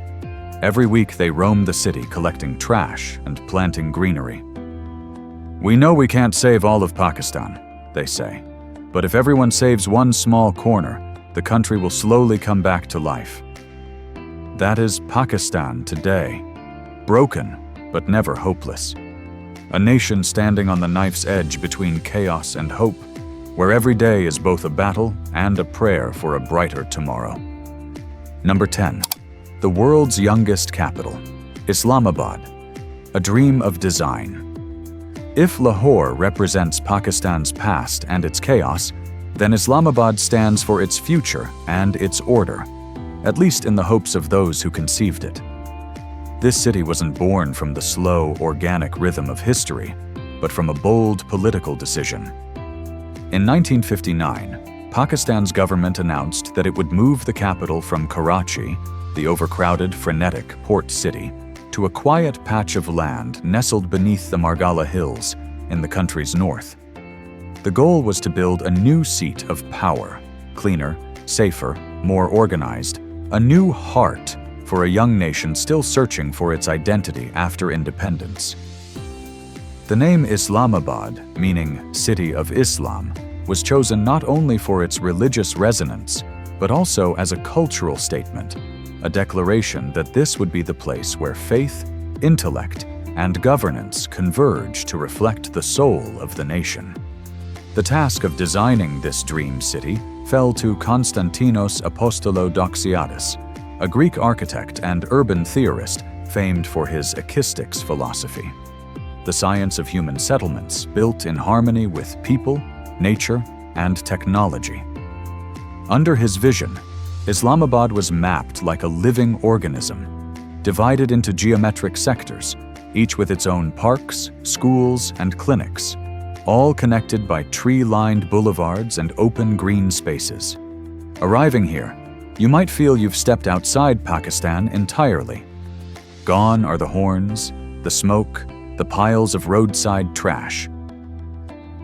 A: Every week they roam the city collecting trash and planting greenery. "We know we can't save all of Pakistan," they say, "but if everyone saves one small corner, the country will slowly come back to life." That is Pakistan today, broken but never hopeless. A nation standing on the knife's edge between chaos and hope, where every day is both a battle and a prayer for a brighter tomorrow. Number 10. The world's youngest capital, Islamabad, a dream of design. If Lahore represents Pakistan's past and its chaos, then Islamabad stands for its future and its order, at least in the hopes of those who conceived it. This city wasn't born from the slow, organic rhythm of history, but from a bold political decision. In 1959, Pakistan's government announced that it would move the capital from Karachi, the overcrowded, frenetic port city, to a quiet patch of land nestled beneath the Margalla Hills in the country's north. The goal was to build a new seat of power, cleaner, safer, more organized, a new heart for a young nation still searching for its identity after independence. The name Islamabad, meaning City of Islam, was chosen not only for its religious resonance, but also as a cultural statement, a declaration that this would be the place where faith, intellect, and governance converge to reflect the soul of the nation. The task of designing this dream city fell to Konstantinos Apostolodoxiadis, a Greek architect and urban theorist famed for his acoustics philosophy, the science of human settlements built in harmony with people, nature, and technology. Under his vision, Islamabad was mapped like a living organism, divided into geometric sectors, each with its own parks, schools, and clinics, all connected by tree-lined boulevards and open green spaces. Arriving here, you might feel you've stepped outside Pakistan entirely. Gone are the horns, the smoke, the piles of roadside trash.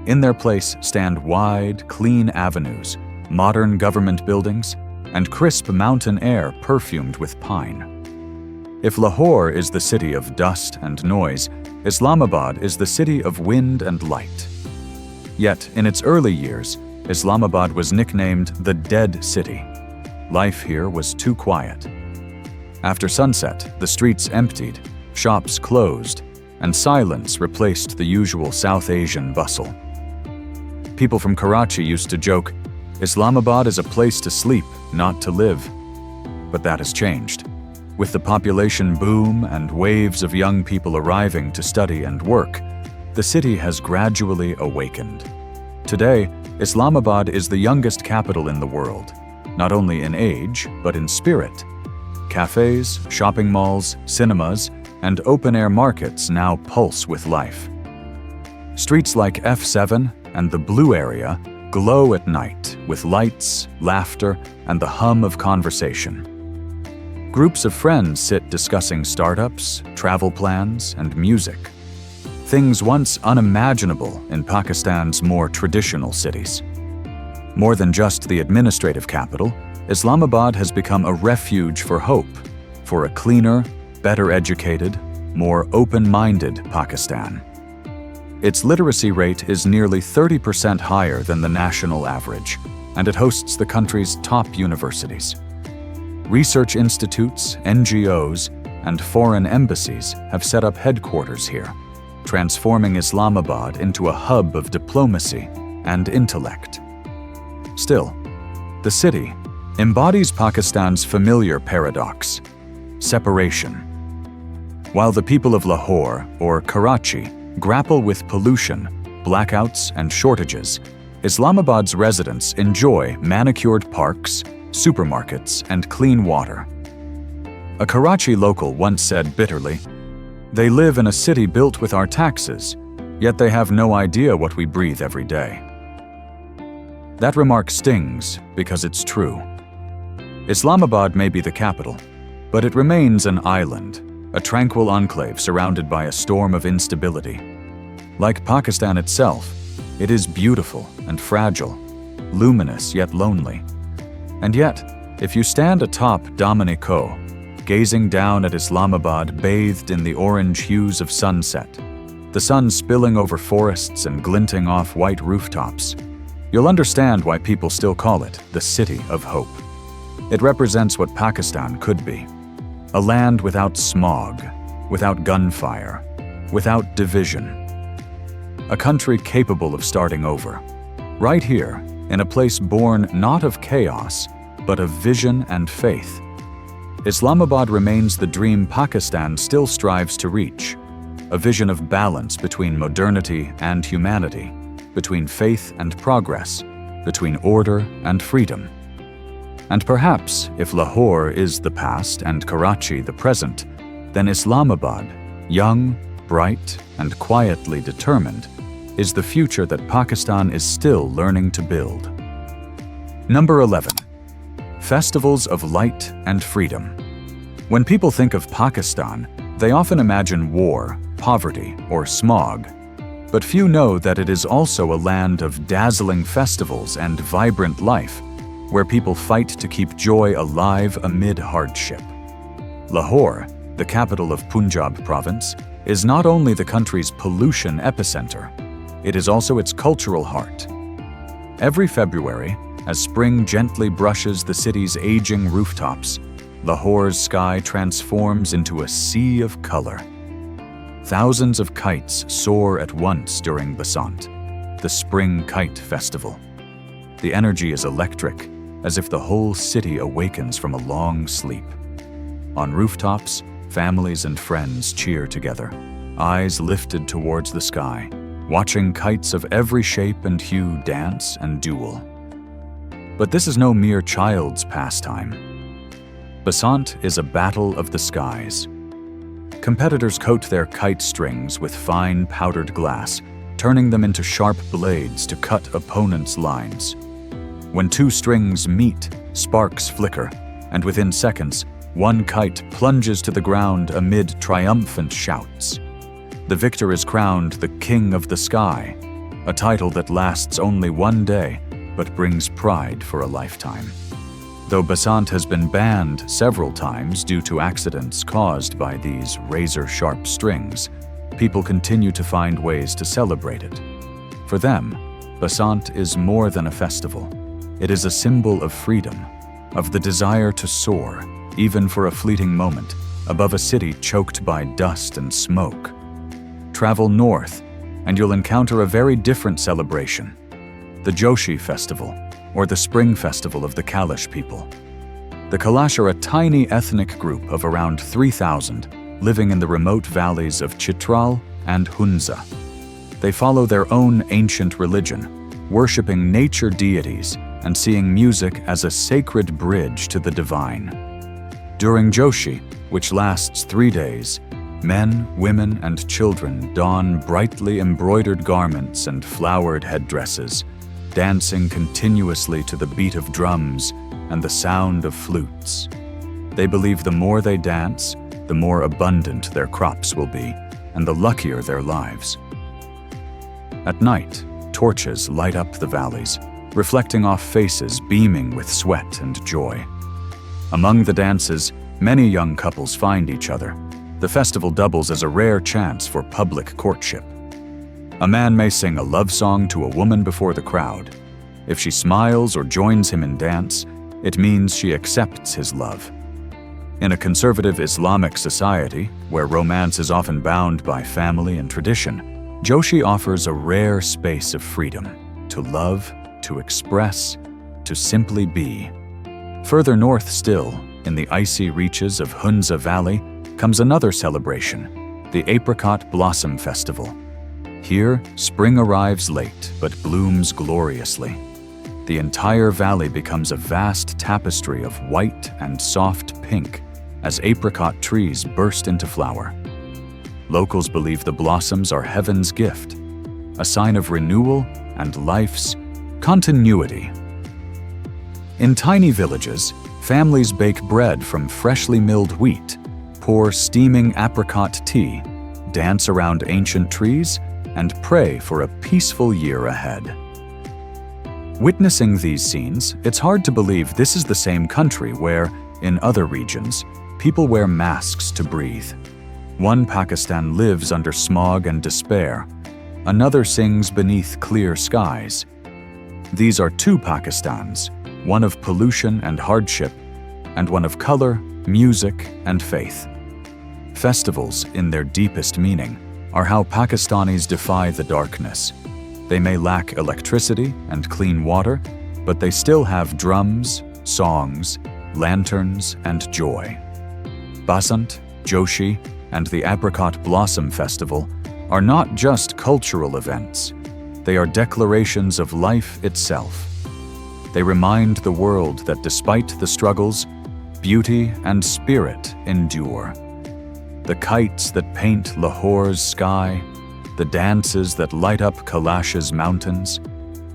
A: In their place stand wide, clean avenues, modern government buildings, and crisp mountain air perfumed with pine. If Lahore is the city of dust and noise, Islamabad is the city of wind and light. Yet, in its early years, Islamabad was nicknamed the Dead City. Life here was too quiet. After sunset, the streets emptied, shops closed, and silence replaced the usual South Asian bustle. People from Karachi used to joke, "Islamabad is a place to sleep, not to live." But that has changed. With the population boom and waves of young people arriving to study and work, the city has gradually awakened. Today, Islamabad is the youngest capital in the world, not only in age, but in spirit. Cafes, shopping malls, cinemas, and open-air markets now pulse with life. Streets like F7 and the Blue Area glow at night with lights, laughter, and the hum of conversation. Groups of friends sit discussing startups, travel plans, and music. Things once unimaginable in Pakistan's more traditional cities. More than just the administrative capital, Islamabad has become a refuge for hope, for a cleaner, better educated, more open-minded Pakistan. Its literacy rate is nearly 30% higher than the national average, and it hosts the country's top universities. Research institutes, NGOs, and foreign embassies have set up headquarters here, transforming Islamabad into a hub of diplomacy and intellect. Still, the city embodies Pakistan's familiar paradox: separation. While the people of Lahore, or Karachi, grapple with pollution, blackouts, and shortages, Islamabad's residents enjoy manicured parks, supermarkets, and clean water. A Karachi local once said bitterly, "They live in a city built with our taxes, yet they have no idea what we breathe every day." That remark stings because it's true. Islamabad may be the capital, but it remains an island, a tranquil enclave surrounded by a storm of instability. Like Pakistan itself, it is beautiful and fragile, luminous yet lonely. And yet, if you stand atop Dominico, gazing down at Islamabad bathed in the orange hues of sunset, the sun spilling over forests and glinting off white rooftops, you'll understand why people still call it the City of Hope. It represents what Pakistan could be: a land without smog, without gunfire, without division. A country capable of starting over, right here, in a place born not of chaos, but of vision and faith. Islamabad remains the dream Pakistan still strives to reach, a vision of balance between modernity and humanity, between faith and progress, between order and freedom. And perhaps, if Lahore is the past and Karachi the present, then Islamabad, young, bright, and quietly determined, is the future that Pakistan is still learning to build. Number 11. Festivals of Light and Freedom. When people think of Pakistan, they often imagine war, poverty, or smog. But few know that it is also a land of dazzling festivals and vibrant life, where people fight to keep joy alive amid hardship. Lahore, the capital of Punjab province, is not only the country's pollution epicenter, it is also its cultural heart. Every February, as spring gently brushes the city's aging rooftops, Lahore's sky transforms into a sea of color. Thousands of kites soar at once during Basant, the Spring Kite Festival. The energy is electric, as if the whole city awakens from a long sleep. On rooftops, families and friends cheer together, eyes lifted towards the sky, watching kites of every shape and hue dance and duel. But this is no mere child's pastime. Basant is a battle of the skies. Competitors coat their kite strings with fine powdered glass, turning them into sharp blades to cut opponents' lines. When two strings meet, sparks flicker, and within seconds, one kite plunges to the ground amid triumphant shouts. The victor is crowned the King of the Sky, a title that lasts only one day, but brings pride for a lifetime. Though Basant has been banned several times due to accidents caused by these razor-sharp strings, people continue to find ways to celebrate it. For them, Basant is more than a festival. It is a symbol of freedom, of the desire to soar, even for a fleeting moment, above a city choked by dust and smoke. Travel north, and you'll encounter a very different celebration: the Joshi Festival, or the Spring Festival of the Kalash people. The Kalash are a tiny ethnic group of around 3,000 living in the remote valleys of Chitral and Hunza. They follow their own ancient religion, worshipping nature deities and seeing music as a sacred bridge to the divine. During Joshi, which lasts 3 days, men, women, and children don brightly embroidered garments and flowered headdresses, dancing continuously to the beat of drums and the sound of flutes. They believe the more they dance, the more abundant their crops will be, and the luckier their lives. At night, torches light up the valleys, reflecting off faces beaming with sweat and joy. Among the dances, many young couples find each other. The festival doubles as a rare chance for public courtship. A man may sing a love song to a woman before the crowd. If she smiles or joins him in dance, it means she accepts his love. In a conservative Islamic society, where romance is often bound by family and tradition, Joshi offers a rare space of freedom to love, to express, to simply be. Further north still, in the icy reaches of Hunza Valley, comes another celebration, the Apricot Blossom Festival. Here, spring arrives late but blooms gloriously. The entire valley becomes a vast tapestry of white and soft pink as apricot trees burst into flower. Locals believe the blossoms are heaven's gift, a sign of renewal and life's continuity. In tiny villages, families bake bread from freshly milled wheat, pour steaming apricot tea, dance around ancient trees, and pray for a peaceful year ahead. Witnessing these scenes, it's hard to believe this is the same country where, in other regions, people wear masks to breathe. One Pakistan lives under smog and despair. Another sings beneath clear skies. These are two Pakistans, one of pollution and hardship, and one of color, music, and faith. Festivals, in their deepest meaning, are how Pakistanis defy the darkness. They may lack electricity and clean water, but they still have drums, songs, lanterns, and joy. Basant, Joshi, and the Apricot Blossom Festival are not just cultural events. They are declarations of life itself. They remind the world that despite the struggles, beauty and spirit endure. The kites that paint Lahore's sky, the dances that light up Kalash's mountains,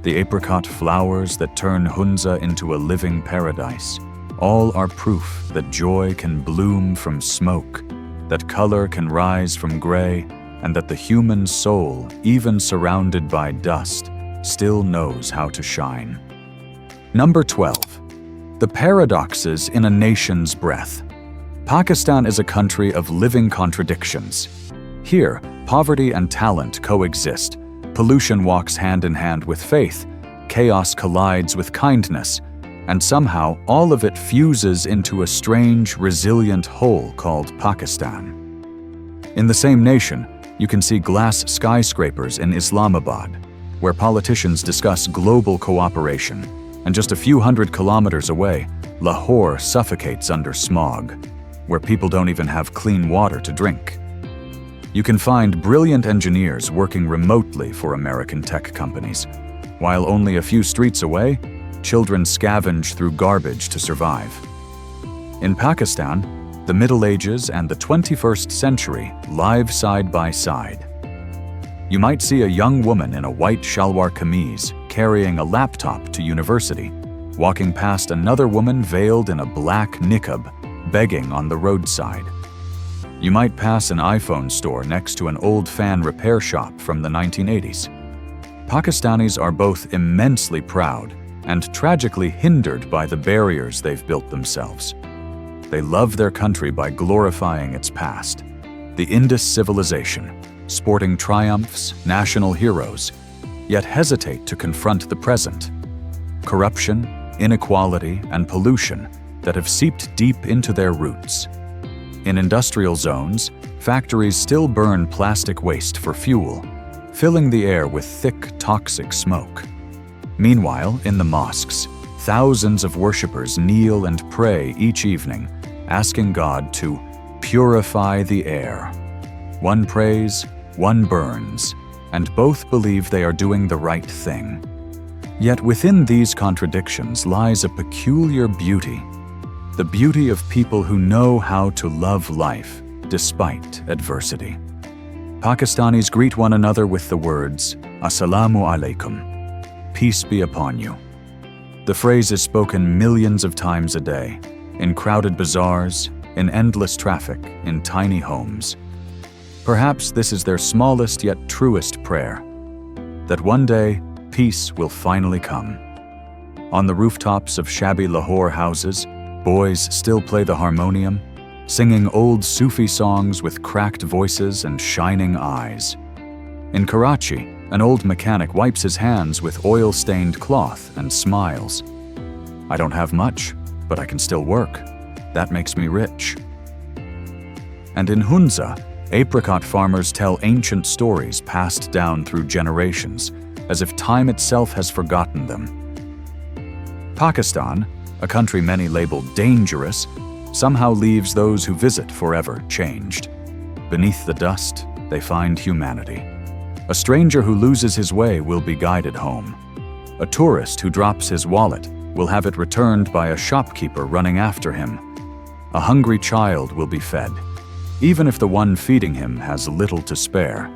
A: the apricot flowers that turn Hunza into a living paradise, all are proof that joy can bloom from smoke, that color can rise from gray, and that the human soul, even surrounded by dust, still knows how to shine. Number 12. The paradoxes in a nation's breath. Pakistan is a country of living contradictions. Here, poverty and talent coexist. Pollution walks hand in hand with faith. Chaos collides with kindness. And somehow, all of it fuses into a strange, resilient whole called Pakistan. In the same nation, you can see glass skyscrapers in Islamabad, where politicians discuss global cooperation, and just a few hundred kilometers away, Lahore suffocates under smog, where people don't even have clean water to drink. You can find brilliant engineers working remotely for American tech companies, while only a few streets away, children scavenge through garbage to survive. In Pakistan, the Middle Ages and the 21st century live side by side. You might see a young woman in a white shalwar kameez carrying a laptop to university, walking past another woman veiled in a black niqab, begging on the roadside. You might pass an iPhone store next to an old fan repair shop from the 1980s. Pakistanis are both immensely proud and tragically hindered by the barriers they've built themselves. They love their country by glorifying its past, the Indus civilization, sporting triumphs, national heroes, yet hesitate to confront the present. Corruption, inequality, and pollution that have seeped deep into their roots. In industrial zones, factories still burn plastic waste for fuel, filling the air with thick, toxic smoke. Meanwhile, in the mosques, thousands of worshippers kneel and pray each evening, asking God to purify the air. One prays, one burns, and both believe they are doing the right thing. Yet within these contradictions lies a peculiar beauty, the beauty of people who know how to love life despite adversity. Pakistanis greet one another with the words, "Assalamu alaikum," peace be upon you. The phrase is spoken millions of times a day, in crowded bazaars, in endless traffic, in tiny homes. Perhaps this is their smallest yet truest prayer, that one day peace will finally come. On the rooftops of shabby Lahore houses, boys still play the harmonium, singing old Sufi songs with cracked voices and shining eyes. In Karachi, an old mechanic wipes his hands with oil-stained cloth and smiles. "I don't have much, but I can still work. That makes me rich." And in Hunza, apricot farmers tell ancient stories passed down through generations, as if time itself has forgotten them. Pakistan, a country many label dangerous, somehow leaves those who visit forever changed. Beneath the dust, they find humanity. A stranger who loses his way will be guided home. A tourist who drops his wallet will have it returned by a shopkeeper running after him. A hungry child will be fed, even if the one feeding him has little to spare.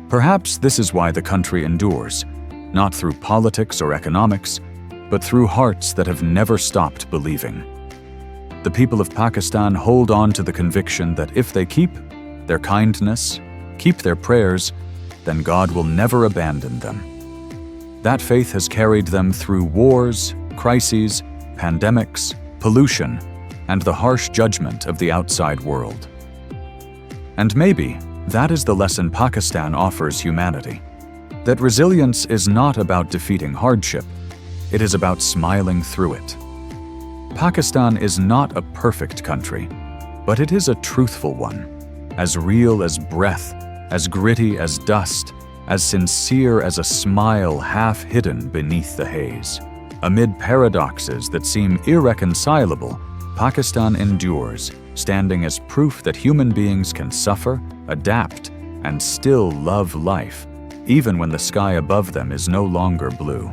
A: Perhaps this is why the country endures, not through politics or economics, but through hearts that have never stopped believing. The people of Pakistan hold on to the conviction that if they keep their kindness, keep their prayers, then God will never abandon them. That faith has carried them through wars, crises, pandemics, pollution, and the harsh judgment of the outside world. And maybe that is the lesson Pakistan offers humanity, that resilience is not about defeating hardship, it is about smiling through it. Pakistan is not a perfect country, but it is a truthful one, as real as breath, as gritty as dust, as sincere as a smile half hidden beneath the haze. Amid paradoxes that seem irreconcilable, Pakistan endures, standing as proof that human beings can suffer, adapt, and still love life, even when the sky above them is no longer blue.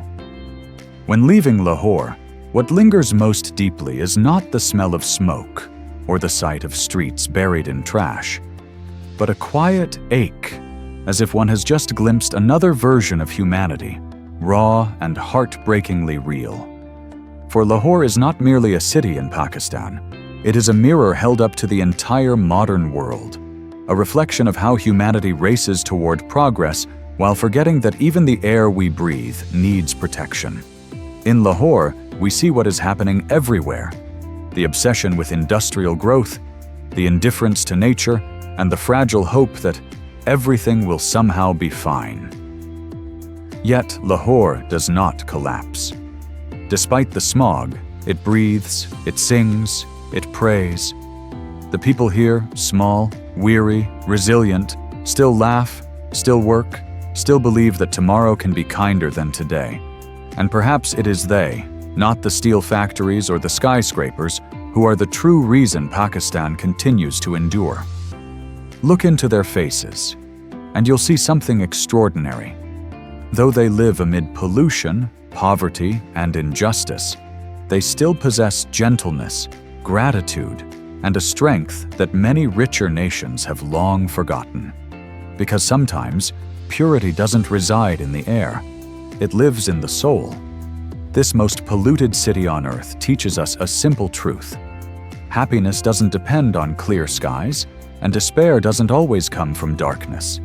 A: When leaving Lahore, what lingers most deeply is not the smell of smoke or the sight of streets buried in trash, but a quiet ache, as if one has just glimpsed another version of humanity, raw and heartbreakingly real. For Lahore is not merely a city in Pakistan, it is a mirror held up to the entire modern world, a reflection of how humanity races toward progress while forgetting that even the air we breathe needs protection. In Lahore, we see what is happening everywhere: the obsession with industrial growth, the indifference to nature, and the fragile hope that everything will somehow be fine. Yet Lahore does not collapse. Despite the smog, it breathes, it sings, it prays. The people here, small, weary, resilient, still laugh, still work, still believe that tomorrow can be kinder than today. And perhaps it is they, not the steel factories or the skyscrapers, who are the true reason Pakistan continues to endure. Look into their faces, and you'll see something extraordinary. Though they live amid pollution, poverty, and injustice, they still possess gentleness, gratitude, and a strength that many richer nations have long forgotten. Because sometimes, purity doesn't reside in the air, it lives in the soul. This most polluted city on earth teaches us a simple truth. Happiness doesn't depend on clear skies, and despair doesn't always come from darkness.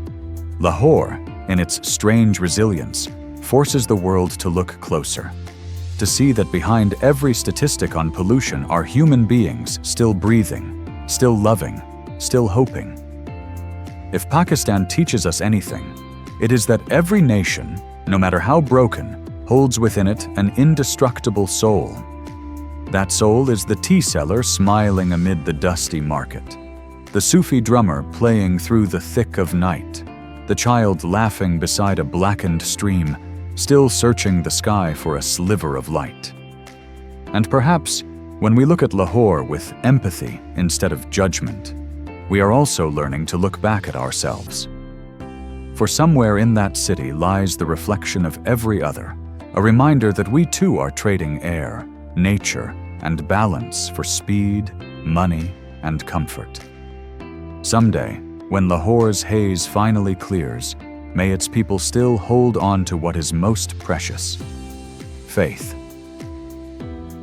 A: Lahore, in its strange resilience, forces the world to look closer, to see that behind every statistic on pollution are human beings still breathing, still loving, still hoping. If Pakistan teaches us anything, it is that every nation, no matter how broken, holds within it an indestructible soul. That soul is the tea seller smiling amid the dusty market, the Sufi drummer playing through the thick of night, the child laughing beside a blackened stream, still searching the sky for a sliver of light. And perhaps, when we look at Lahore with empathy instead of judgment, we are also learning to look back at ourselves. For somewhere in that city lies the reflection of every other, a reminder that we too are trading air, nature, and balance for speed, money, and comfort. Someday, when Lahore's haze finally clears, may its people still hold on to what is most precious: faith.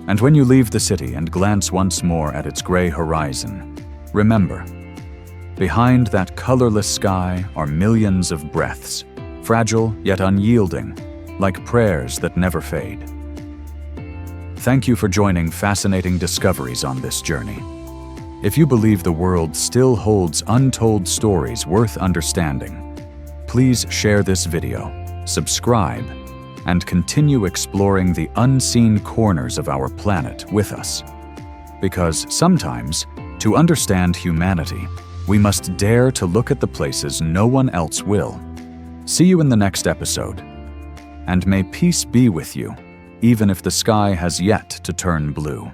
A: And when you leave the city and glance once more at its gray horizon, remember, behind that colorless sky are millions of breaths, fragile yet unyielding, like prayers that never fade. Thank you for joining Fascinating Discoveries on this journey. If you believe the world still holds untold stories worth understanding, please share this video, subscribe, and continue exploring the unseen corners of our planet with us. Because sometimes, to understand humanity, we must dare to look at the places no one else will. See you in the next episode. And may peace be with you, even if the sky has yet to turn blue.